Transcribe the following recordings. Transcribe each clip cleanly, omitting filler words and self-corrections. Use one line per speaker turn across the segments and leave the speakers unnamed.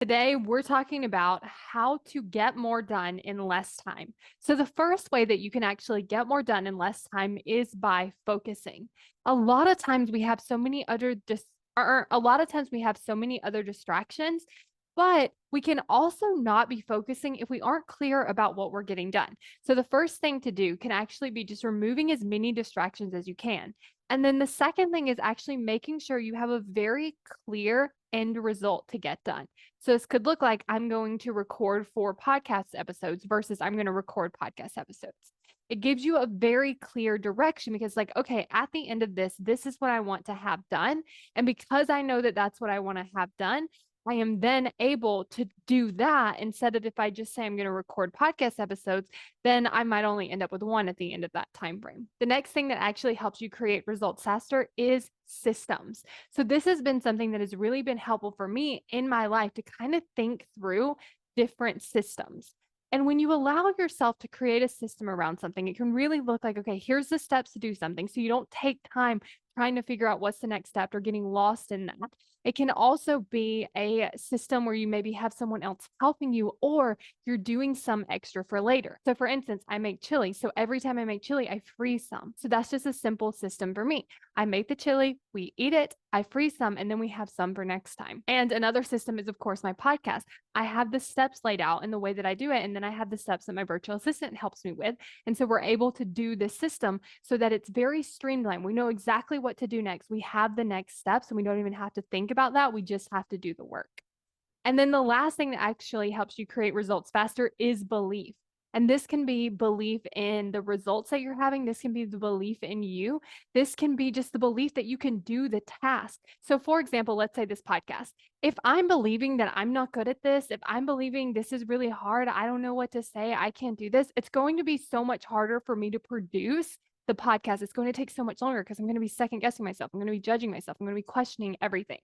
Today, we're talking about how to get more done in less time. So, the first way that you can actually get more done in less time is by focusing. A lot of times we have so many other or a lot of times we have so many other distractions, but we can also not be focusing if we aren't clear about what we're getting done. So, the first thing to do can actually be just removing as many distractions as you can. And then the second thing is actually making sure you have a very clear end result to get done. So this could look like I'm going to record 4 podcast episodes versus I'm going to record podcast episodes. It gives you a very clear direction because, like, okay, at the end of this, this is what I want to have done. And because I know that that's what I want to have done, I am then able to do that instead of if I just say I'm going to record podcast episodes, then I might only end up with one at the end of that time frame. The next thing that actually helps you create results faster is systems. So this has been something that has really been helpful for me in my life to kind of think through different systems. And when you allow yourself to create a system around something, it can really look like, okay, here's the steps to do something. So you don't take time trying to figure out what's the next step or getting lost in that. It can also be a system where you maybe have someone else helping you or you're doing some extra for later. So, for instance, I make chili. So, every time I make chili, I freeze some. So, that's just a simple system for me. I make the chili, we eat it, I freeze some, and then we have some for next time. And another system is, of course, my podcast. I have the steps laid out in the way that I do it, and then I have the steps that my virtual assistant helps me with. And so we're able to do this system so that it's very streamlined. We know exactly what to do next. We have the next steps, and we don't even have to think about that. We just have to do the work. And then the last thing that actually helps you create results faster is belief. And this can be belief in the results that you're having. This can be the belief in you. This can be just the belief that you can do the task. So, for example, let's say this podcast. If I'm believing that I'm not good at this, if I'm believing this is really hard, I don't know what to say, I can't do this, it's going to be so much harder for me to produce the podcast. It's going to take so much longer because I'm going to be second guessing myself. I'm going to be judging myself. I'm going to be questioning everything.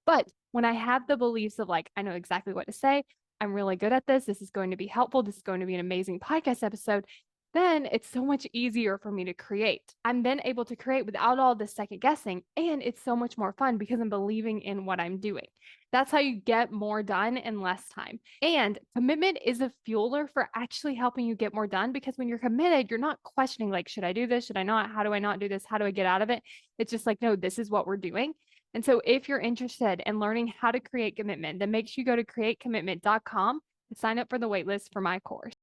But when I have the beliefs of like, I know exactly what to say, I'm really good at this, this is going to be helpful, this is going to be an amazing podcast episode, then it's so much easier for me to create. I'm then able to create without all this second guessing, and it's so much more fun because I'm believing in what I'm doing. That's how you get more done in less time. And commitment is a fueler for actually helping you get more done because when you're committed, you're not questioning, like, should I do this? Should I not? How do I not do this? How do I get out of it? It's just like, no, this is what we're doing. And so if you're interested in learning how to create commitment, then make sure you go to createcommitment.com and sign up for the waitlist for my course.